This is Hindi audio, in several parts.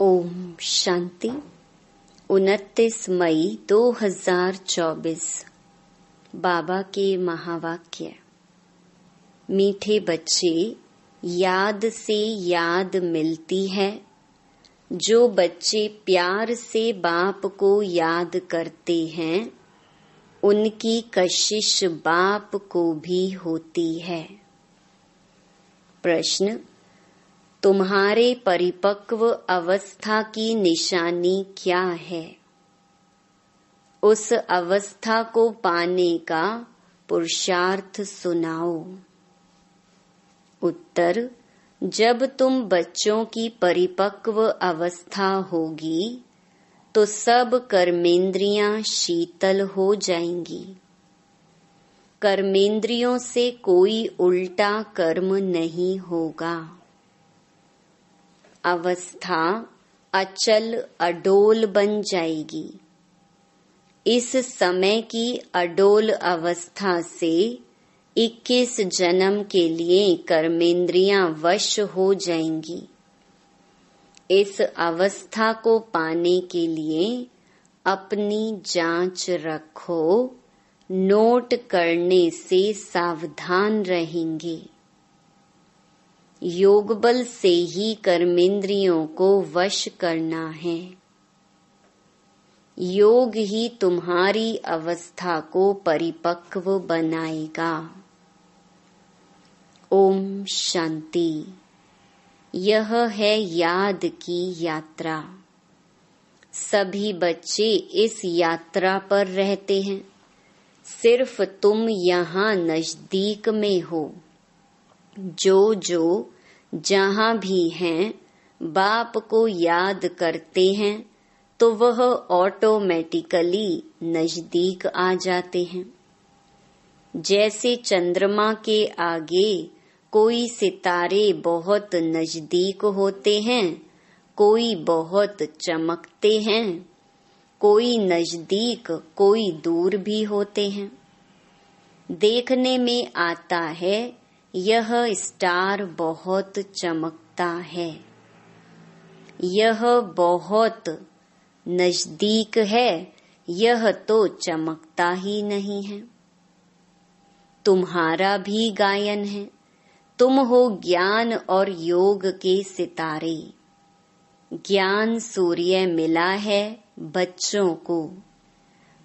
ओम शांति। 29 मई 2024 बाबा के महावाक्य। मीठे बच्चे, याद से याद मिलती है। जो बच्चे प्यार से बाप को याद करते हैं, उनकी कशिश बाप को भी होती है। प्रश्न: तुम्हारे परिपक्व अवस्था की निशानी क्या है? उस अवस्था को पाने का पुरुषार्थ सुनाओ। उत्तर: जब तुम बच्चों की परिपक्व अवस्था होगी तो सब कर्मेंद्रियां शीतल हो जाएंगी। कर्मेंद्रियों से कोई उल्टा कर्म नहीं होगा। अवस्था अचल अडोल बन जाएगी। इस समय की अडोल अवस्था से 21 जन्म के लिए कर्मेंद्रियां वश हो जाएंगी। इस अवस्था को पाने के लिए अपनी जांच रखो। नोट करने से सावधान रहेंगे। योग बल से ही कर्मेंद्रियों को वश करना है। योग ही तुम्हारी अवस्था को परिपक्व बनाएगा। ओम शांति। यह है याद की यात्रा। सभी बच्चे इस यात्रा पर रहते हैं। सिर्फ तुम यहाँ नजदीक में हो। जो जहाँ भी हैं, बाप को याद करते हैं तो वह ऑटोमेटिकली नजदीक आ जाते हैं। जैसे चंद्रमा के आगे कोई सितारे बहुत नजदीक होते हैं, कोई बहुत चमकते हैं, कोई नजदीक कोई दूर भी होते हैं। देखने में आता है यह स्टार बहुत चमकता है, यह बहुत नजदीक है, यह तो चमकता ही नहीं है। तुम्हारा भी गायन है। तुम हो ज्ञान और योग के सितारे। ज्ञान सूर्य मिला है बच्चों को।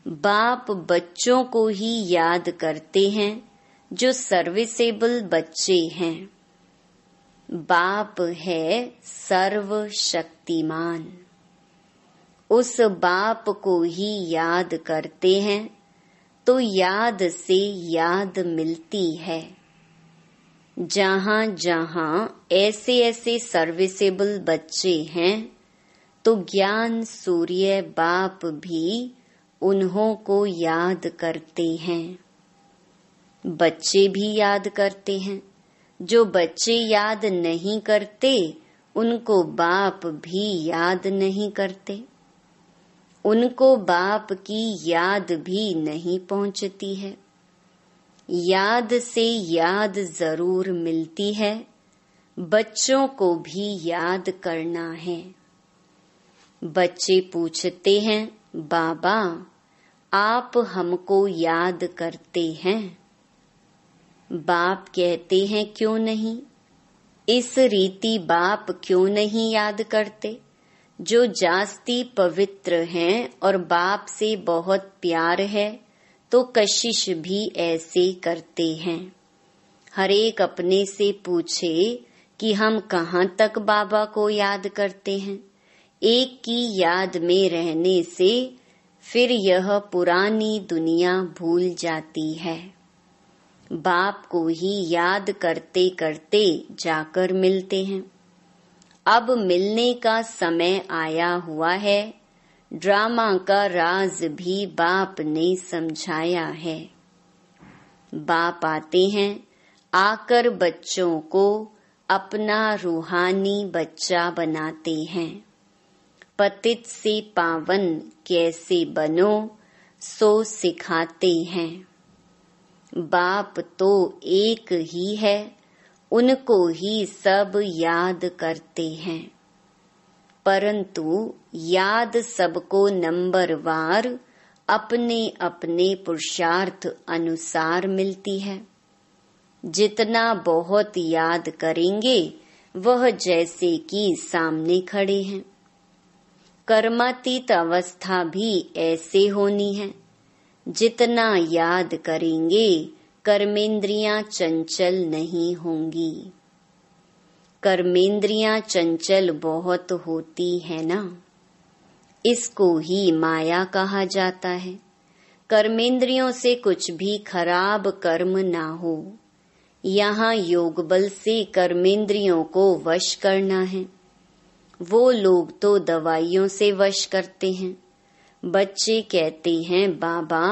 बाप बच्चों को ही याद करते हैं जो सर्विसेबल बच्चे हैं। बाप है सर्वशक्तिमान। उस बाप को ही याद करते हैं तो याद से याद मिलती है। जहाँ जहाँ ऐसे ऐसे सर्विसेबल बच्चे हैं तो ज्ञान सूर्य बाप भी उन्हों को याद करते हैं। बच्चे भी याद करते हैं। जो बच्चे याद नहीं करते उनको बाप भी याद नहीं करते। उनको बाप की याद भी नहीं पहुंचती है। याद से याद जरूर मिलती है। बच्चों को भी याद करना है। बच्चे पूछते हैं, बाबा आप हमको याद करते हैं? बाप कहते हैं, क्यों नहीं। इस रीति बाप क्यों नहीं याद करते? जो जास्ती पवित्र हैं और बाप से बहुत प्यार है तो कशिश भी ऐसे करते हैं। हर एक अपने से पूछे कि हम कहाँ तक बाबा को याद करते हैं। एक की याद में रहने से फिर यह पुरानी दुनिया भूल जाती है। बाप को ही याद करते करते जाकर मिलते हैं। अब मिलने का समय आया हुआ है। ड्रामा का राज भी बाप ने समझाया है। बाप आते हैं, आकर बच्चों को अपना रूहानी बच्चा बनाते हैं। पतित से पावन कैसे बनो सो सिखाते हैं। बाप तो एक ही है, उनको ही सब याद करते हैं। परंतु याद सबको नंबरवार अपने अपने पुरुषार्थ अनुसार मिलती है। जितना बहुत याद करेंगे वह जैसे कि सामने खड़े हैं। कर्मातीत अवस्था भी ऐसे होनी है। जितना याद करेंगे कर्मेंद्रियां चंचल नहीं होंगी। कर्मेंद्रियां चंचल बहुत होती है ना, इसको ही माया कहा जाता है। कर्मेंद्रियों से कुछ भी खराब कर्म ना हो। यहाँ योग बल से कर्मेंद्रियों को वश करना है। वो लोग तो दवाइयों से वश करते हैं। बच्चे कहते हैं बाबा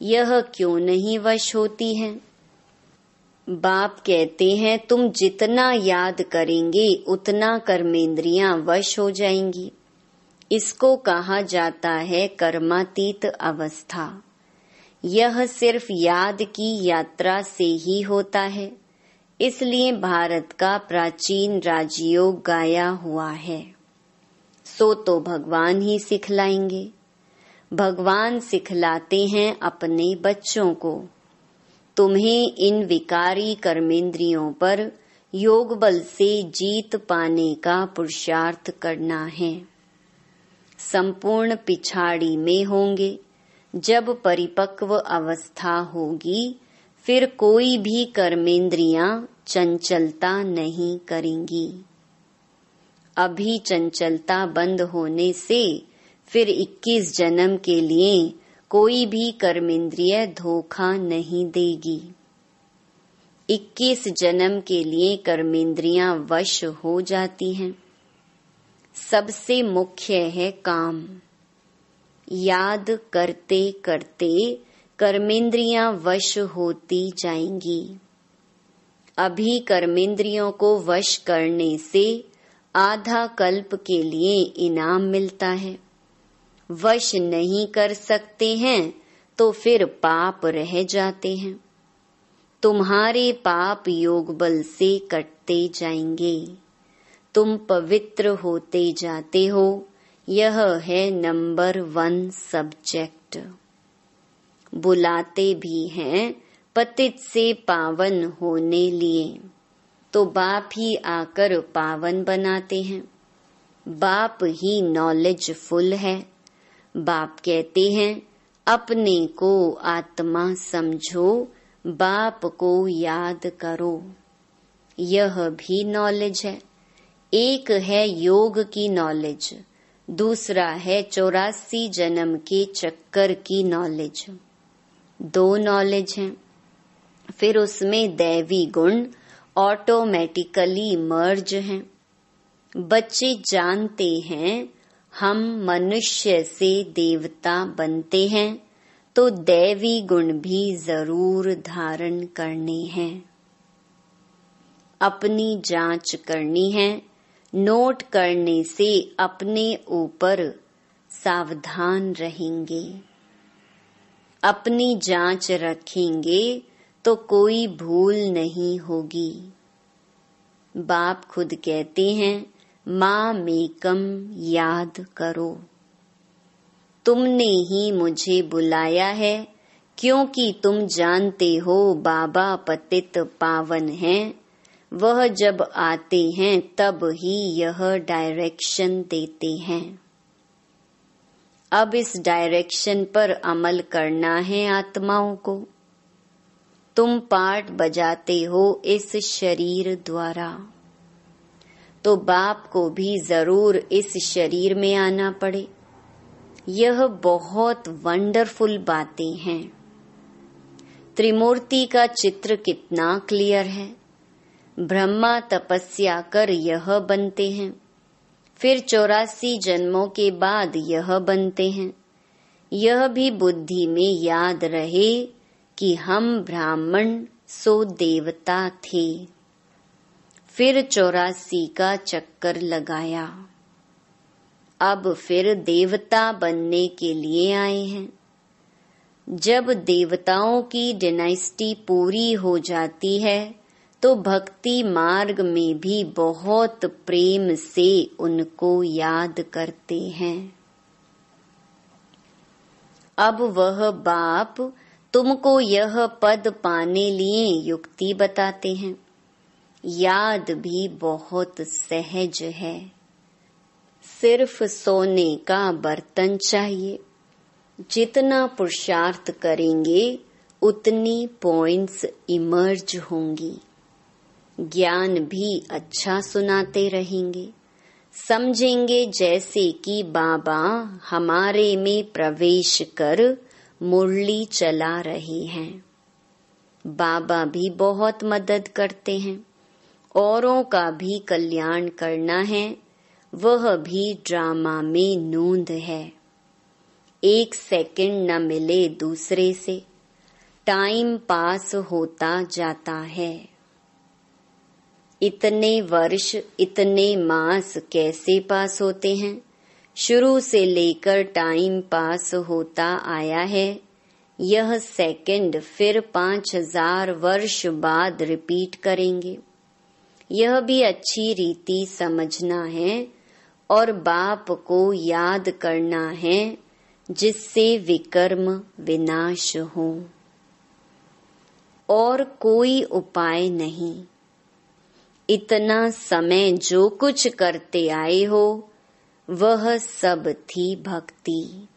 यह क्यों नहीं वश होती है। बाप कहते हैं तुम जितना याद करेंगे उतना कर्मेंद्रियां वश हो जाएंगी। इसको कहा जाता है कर्मातीत अवस्था। यह सिर्फ याद की यात्रा से ही होता है। इसलिए भारत का प्राचीन राजयोग गाया हुआ है। सो तो भगवान ही सिखलाएंगे। भगवान सिखलाते हैं अपने बच्चों को। तुम्हें इन विकारी कर्मेंद्रियों पर योग बल से जीत पाने का पुरुषार्थ करना है। संपूर्ण पिछाड़ी में होंगे। जब परिपक्व अवस्था होगी फिर कोई भी कर्मेंद्रियां चंचलता नहीं करेंगी। अभी चंचलता बंद होने से फिर 21 जन्म के लिए कोई भी कर्मेंद्रिय धोखा नहीं देगी। 21 जन्म के लिए कर्मेंद्रियां वश हो जाती हैं। सबसे मुख्य है काम। याद करते करते कर्मेंद्रियां वश होती जाएंगी। अभी कर्मेंद्रियों को वश करने से आधा कल्प के लिए इनाम मिलता है। वश नहीं कर सकते हैं तो फिर पाप रह जाते हैं। तुम्हारे पाप योग बल से कटते जाएंगे। तुम पवित्र होते जाते हो। यह है नंबर 1 सब्जेक्ट। बुलाते भी हैं पतित से पावन होने लिए, तो बाप ही आकर पावन बनाते हैं। बाप ही नॉलेजफुल है। बाप कहते हैं अपने को आत्मा समझो, बाप को याद करो। यह भी नॉलेज है। एक है योग की नॉलेज, दूसरा है 84 जन्म के चक्कर की नॉलेज। 2 नॉलेज हैं। फिर उसमें दैवी गुण ऑटोमेटिकली मर्ज हैं। बच्चे जानते हैं हम मनुष्य से देवता बनते हैं तो दैवी गुण भी जरूर धारण करने हैं। अपनी जांच करनी है। नोट करने से अपने ऊपर सावधान रहेंगे। अपनी जांच रखेंगे तो कोई भूल नहीं होगी। बाप खुद कहते हैं माँ मेकम याद करो। तुमने ही मुझे बुलाया है क्योंकि तुम जानते हो बाबा पतित पावन हैं। वह जब आते हैं तब ही यह डायरेक्शन देते हैं। अब इस डायरेक्शन पर अमल करना है आत्माओं को। तुम पार्ट बजाते हो इस शरीर द्वारा, तो बाप को भी जरूर इस शरीर में आना पड़े। यह बहुत वंडरफुल बातें हैं। त्रिमूर्ति का चित्र कितना क्लियर है। ब्रह्मा तपस्या कर यह बनते हैं, फिर 84 जन्मों के बाद यह बनते हैं। यह भी बुद्धि में याद रहे कि हम ब्राह्मण सो देवता थे। फिर 84 का चक्कर लगाया। अब फिर देवता बनने के लिए आए हैं। जब देवताओं की डायनेस्टी पूरी हो जाती है तो भक्ति मार्ग में भी बहुत प्रेम से उनको याद करते हैं। अब वह बाप तुमको यह पद पाने लिए युक्ति बताते हैं। याद भी बहुत सहज है, सिर्फ सोने का बर्तन चाहिए। जितना पुरुषार्थ करेंगे उतनी पॉइंट्स इमर्ज होंगी। ज्ञान भी अच्छा सुनाते रहेंगे। समझेंगे जैसे कि बाबा हमारे में प्रवेश कर मुरली चला रहे हैं। बाबा भी बहुत मदद करते हैं। औरों का भी कल्याण करना है, वह भी ड्रामा में नूंद है। 1 सेकंड न मिले दूसरे से, टाइम पास होता जाता है। इतने वर्ष इतने मास कैसे पास होते हैं? शुरू से लेकर टाइम पास होता आया है। यह सेकंड फिर 5000 वर्ष बाद रिपीट करेंगे। यह भी अच्छी रीति समझना है और बाप को याद करना है, जिससे विकर्म विनाश हो। और कोई उपाय नहीं। इतना समय जो कुछ करते आए हो वह सब थी भक्ति।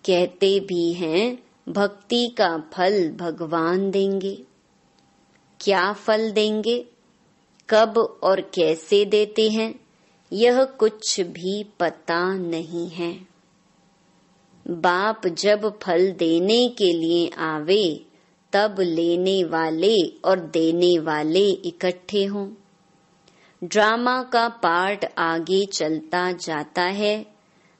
कहते भी हैं भक्ति का फल भगवान देंगे। क्या फल देंगे, कब और कैसे देते हैं, यह कुछ भी पता नहीं है। बाप जब फल देने के लिए आवे तब लेने वाले और देने वाले इकट्ठे हों। ड्रामा का पार्ट आगे चलता जाता है।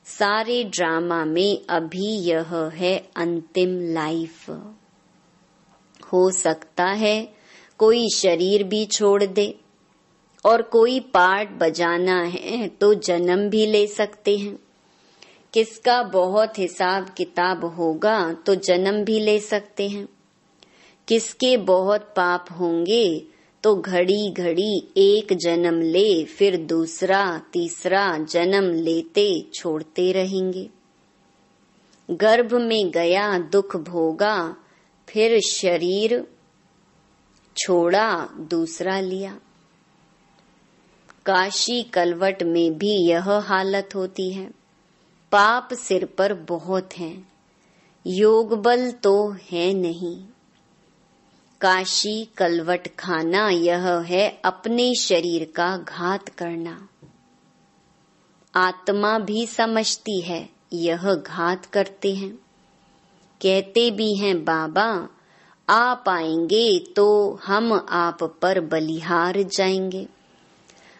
सारे ड्रामा में अभी यह है अंतिम लाइफ। हो सकता है कोई शरीर भी छोड़ दे और कोई पार्ट बजाना है तो जन्म भी ले सकते हैं। किसका बहुत हिसाब किताब होगा तो जन्म भी ले सकते हैं। किसके बहुत पाप होंगे तो घड़ी घड़ी एक जन्म ले फिर दूसरा तीसरा जन्म लेते छोड़ते रहेंगे। गर्भ में गया दुख भोगा, फिर शरीर छोड़ा दूसरा लिया। काशी कलवट में भी यह हालत होती है। पाप सिर पर बहुत हैं, योग बल तो है नहीं। काशी कलवट खाना यह है अपने शरीर का घात करना। आत्मा भी समझती है यह घात करते हैं। कहते भी हैं बाबा आप आएंगे तो हम आप पर बलिहार जाएंगे।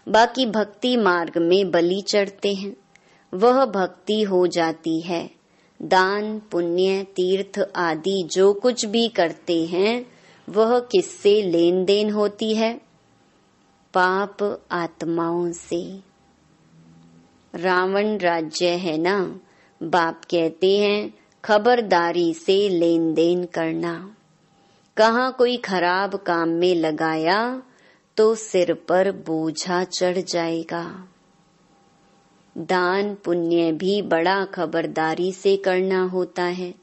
बाकी भक्ति मार्ग में बलि चढ़ते हैं, वह भक्ति हो जाती है। दान पुण्य तीर्थ आदि जो कुछ भी करते हैं वह किससे लेन देन होती है? पाप आत्माओं से। रावण राज्य है ना, बाप कहते हैं खबरदारी से लेन देन करना। कहाँ कोई खराब काम में लगाया तो सिर पर बोझा चढ़ जाएगा। दान पुण्य भी बड़ा खबरदारी से करना होता है।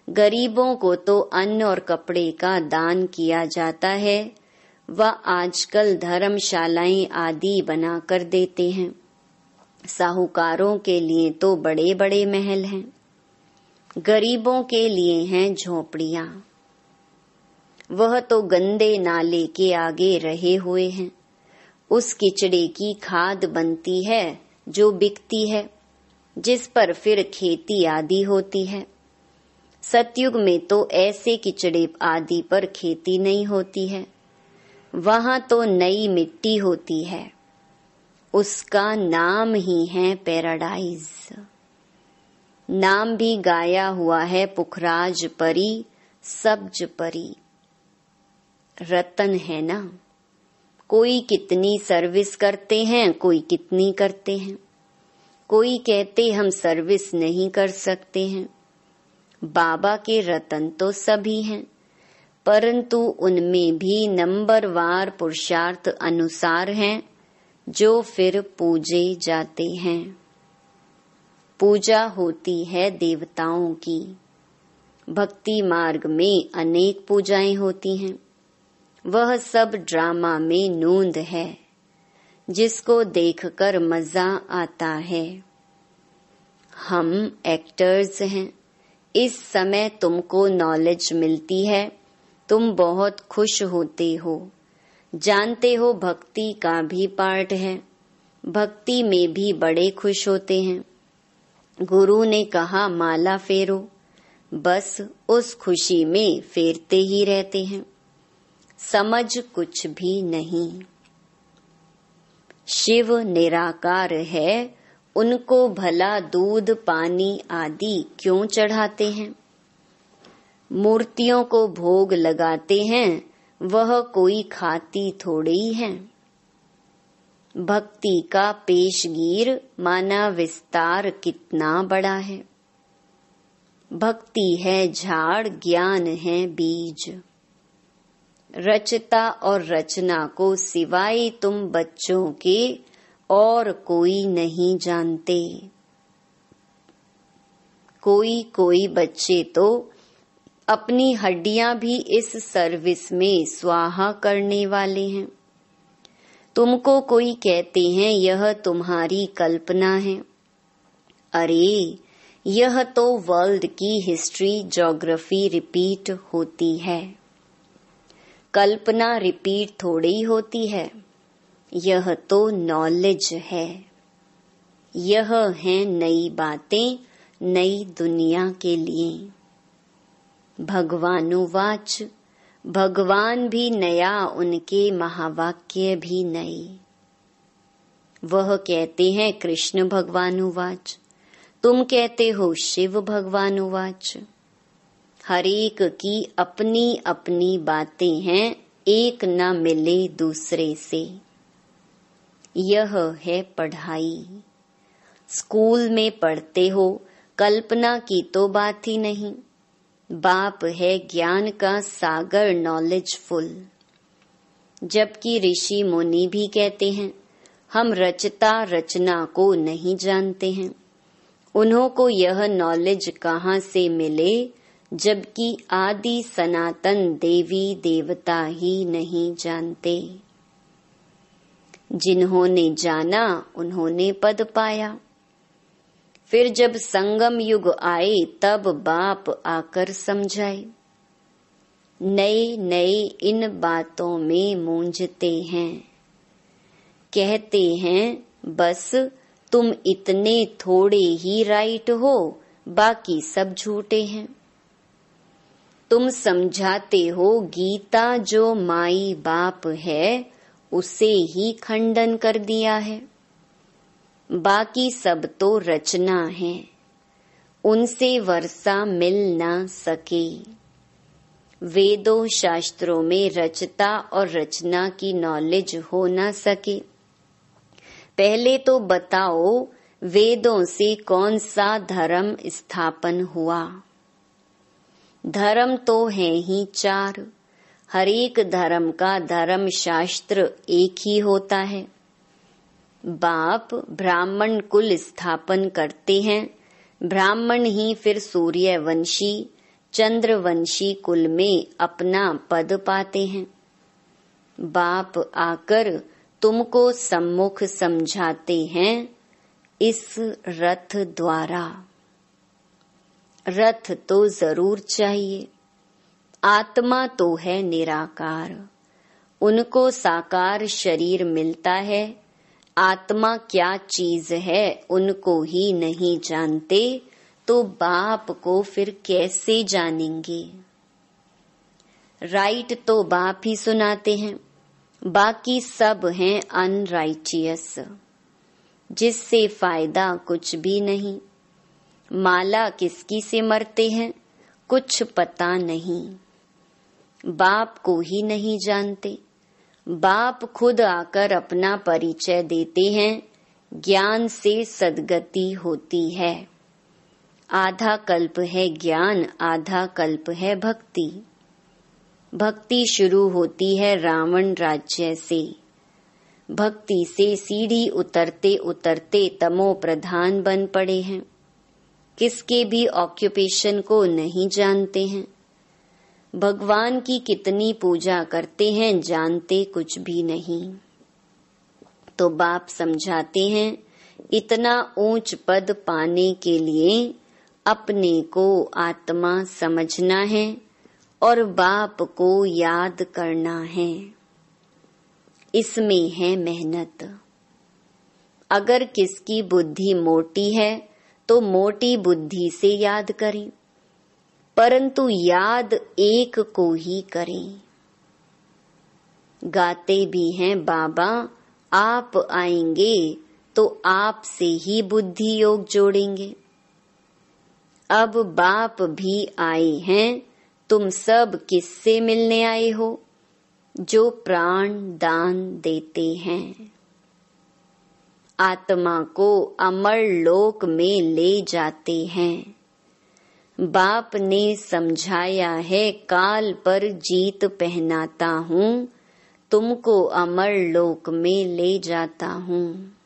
गरीबों को तो अन्न और कपड़े का दान किया जाता है। वह आजकल धर्मशालाएं आदि बनाकर देते हैं। साहूकारों के लिए तो बड़े बड़े महल हैं, गरीबों के लिए हैं झोपड़ियां। वह तो गंदे नाले के आगे रहे हुए हैं। उस किचड़े की खाद बनती है जो बिकती है, जिस पर फिर खेती आदि होती है। सतयुग में तो ऐसे किचड़े आदि पर खेती नहीं होती है। वहां तो नई मिट्टी होती है। उसका नाम ही है पैराडाइज। नाम भी गाया हुआ है पुखराज परी, सब्ज परी। रतन है ना। कोई कितनी सर्विस करते हैं, कोई कितनी करते हैं। कोई कहते हम सर्विस नहीं कर सकते हैं। बाबा के रतन तो सभी हैं, परंतु उनमें भी नंबरवार पुरुषार्थ अनुसार हैं जो फिर पूजे जाते हैं। पूजा होती है देवताओं की। भक्ति मार्ग में अनेक पूजाएं होती हैं। वह सब ड्रामा में नूंद है जिसको देखकर मजा आता है। हम एक्टर्स हैं। इस समय तुमको नॉलेज मिलती है, तुम बहुत खुश होते हो। जानते हो भक्ति का भी पार्ट है। भक्ति में भी बड़े खुश होते हैं। गुरु ने कहा माला फेरो, बस उस खुशी में फेरते ही रहते हैं, समझ कुछ भी नहीं। शिव निराकार है, उनको भला दूध पानी आदि क्यों चढ़ाते हैं? मूर्तियों को भोग लगाते हैं, वह कोई खाती थोड़ी है। भक्ति का पेशगीर माना विस्तार कितना बड़ा है। भक्ति है झाड़, ज्ञान है बीज। रचता और रचना को सिवाय तुम बच्चों के और कोई नहीं जानते। कोई बच्चे तो अपनी हड्डियां भी इस सर्विस में स्वाहा करने वाले हैं। तुमको कोई कहते हैं यह तुम्हारी कल्पना है। अरे यह तो वर्ल्ड की हिस्ट्री ज्योग्राफी रिपीट होती है। कल्पना रिपीट थोड़ी होती है। यह तो नॉलेज है। यह है नई बातें नई दुनिया के लिए। भगवानुवाच, भगवान भी नया, उनके महावाक्य भी नए। वह कहते हैं कृष्ण भगवानुवाच, तुम कहते हो शिव भगवानुवाच। हरेक की अपनी अपनी बातें हैं, एक न मिले दूसरे से। यह है पढ़ाई। स्कूल में पढ़ते हो, कल्पना की तो बात ही नहीं। बाप है ज्ञान का सागर, नॉलेजफुल। जबकि ऋषि मुनि भी कहते हैं हम रचता रचना को नहीं जानते हैं। उन्हों को यह नॉलेज कहाँ से मिले, जबकि आदि सनातन देवी देवता ही नहीं जानते। जिन्होंने जाना उन्होंने पद पाया। फिर जब संगम युग आए तब बाप आकर समझाए। नए नए इन बातों में मूंझते हैं। कहते हैं बस तुम इतने थोड़े ही राइट हो, बाकी सब झूठे हैं। तुम समझाते हो गीता जो माई बाप है उसे ही खंडन कर दिया है। बाकी सब तो रचना है, उनसे वर्षा मिल ना सके। वेदों शास्त्रों में रचता और रचना की नॉलेज हो ना सके। पहले तो बताओ वेदों से कौन सा धर्म स्थापन हुआ? धर्म तो है ही 4। हर एक धर्म का धर्म शास्त्र एक ही होता है। बाप ब्राह्मण कुल स्थापन करते हैं। ब्राह्मण ही फिर सूर्यवंशी चंद्रवंशी कुल में अपना पद पाते हैं। बाप आकर तुमको सम्मुख समझाते हैं इस रथ द्वारा। रथ तो जरूर चाहिए। आत्मा तो है निराकार, उनको साकार शरीर मिलता है। आत्मा क्या चीज है उनको ही नहीं जानते, तो बाप को फिर कैसे जानेंगे? राइट तो बाप ही सुनाते हैं, बाकी सब हैं अनराइटियस, जिससे फायदा कुछ भी नहीं। माला किसकी से मरते हैं कुछ पता नहीं। बाप को ही नहीं जानते। बाप खुद आकर अपना परिचय देते हैं। ज्ञान से सद्गति होती है। आधा कल्प है ज्ञान, आधा कल्प है भक्ति। भक्ति शुरू होती है रावण राज्य से। भक्ति से सीढ़ी उतरते उतरते तमो प्रधान बन पड़े हैं। किसके भी ऑक्यूपेशन को नहीं जानते हैं। भगवान की कितनी पूजा करते हैं, जानते कुछ भी नहीं। तो बाप समझाते हैं, इतना ऊंच पद पाने के लिए अपने को आत्मा समझना है और बाप को याद करना है। इसमें है मेहनत। अगर किसकी बुद्धि मोटी है तो मोटी बुद्धि से याद करें, परंतु याद एक को ही करें। गाते भी हैं, बाबा आप आएंगे तो आपसे ही बुद्धि योग जोड़ेंगे। अब बाप भी आए हैं, तुम सब किससे मिलने आए हो? जो प्राण दान देते हैं। आत्मा को अमर लोक में ले जाते हैं। बाप ने समझाया है, काल पर जीत पहनाता हूँ, तुमको अमर लोक में ले जाता हूँ।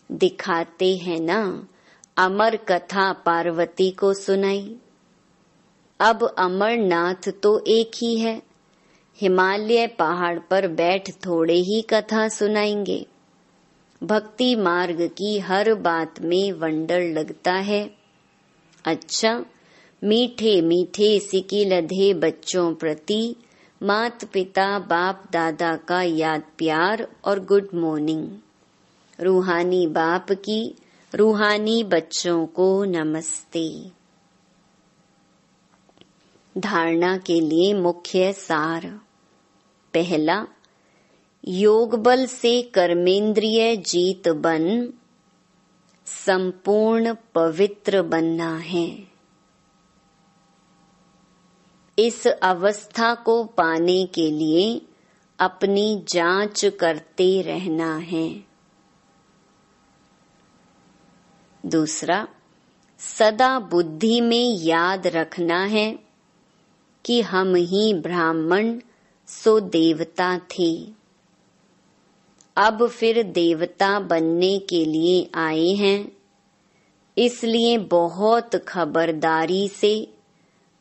दिखाते हैं ना, अमर कथा पार्वती को सुनाई। अब अमरनाथ तो एक ही है। हिमालय पहाड़ पर बैठ थोड़े ही कथा सुनाएंगे। भक्ति मार्ग की हर बात में वंडर लगता है। अच्छा, मीठे मीठे सिकी लधे बच्चों प्रति मात पिता बाप दादा का याद प्यार और गुड मॉर्निंग। रूहानी बाप की रूहानी बच्चों को नमस्ते। धारणा के लिए मुख्य सार। पहला, योग बल से कर्मेंद्रिय जीत बन संपूर्ण पवित्र बनना है। इस अवस्था को पाने के लिए अपनी जांच करते रहना है। दूसरा, सदा बुद्धि में याद रखना है कि हम ही ब्राह्मण सो देवता थे। अब फिर देवता बनने के लिए आए हैं, इसलिए बहुत खबरदारी से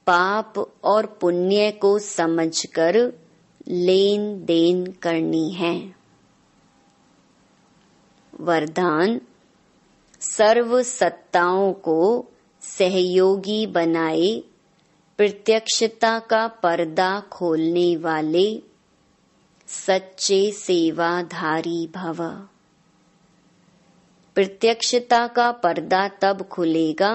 पाप और पुण्य को समझकर लेन देन करनी है। वरदान, सर्व सत्ताओं को सहयोगी बनाए, प्रत्यक्षता का पर्दा खोलने वाले सच्चे सेवाधारी भव। प्रत्यक्षता का पर्दा तब खुलेगा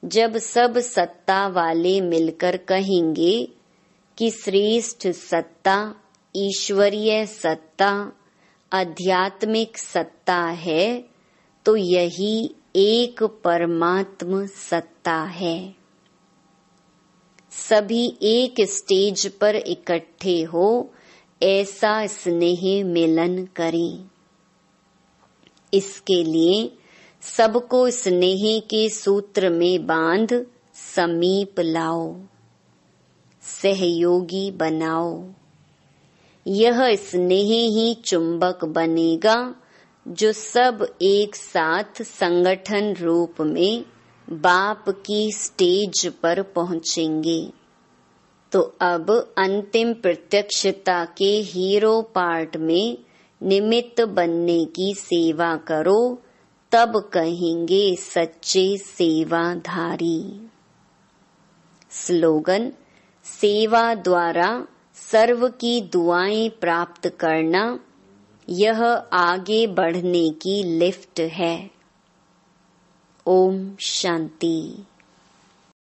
जब सब सत्ता वाले मिलकर कहेंगे कि श्रेष्ठ सत्ता ईश्वरीय सत्ता आध्यात्मिक सत्ता है, तो यही एक परमात्म सत्ता है। सभी एक स्टेज पर इकट्ठे हो ऐसा स्नेह मिलन करें। इसके लिए सबको स्नेह के सूत्र में बांध समीप लाओ, सहयोगी बनाओ। यह स्नेह ही चुंबक बनेगा जो सब एक साथ संगठन रूप में बाप की स्टेज पर पहुंचेंगे। तो अब अंतिम प्रत्यक्षता के हीरो पार्ट में निमित्त बनने की सेवा करो, तब कहेंगे सच्चे सेवाधारी। स्लोगन, सेवा द्वारा सर्व की दुआएं प्राप्त करना, यह आगे बढ़ने की लिफ्ट है। ओम शांति।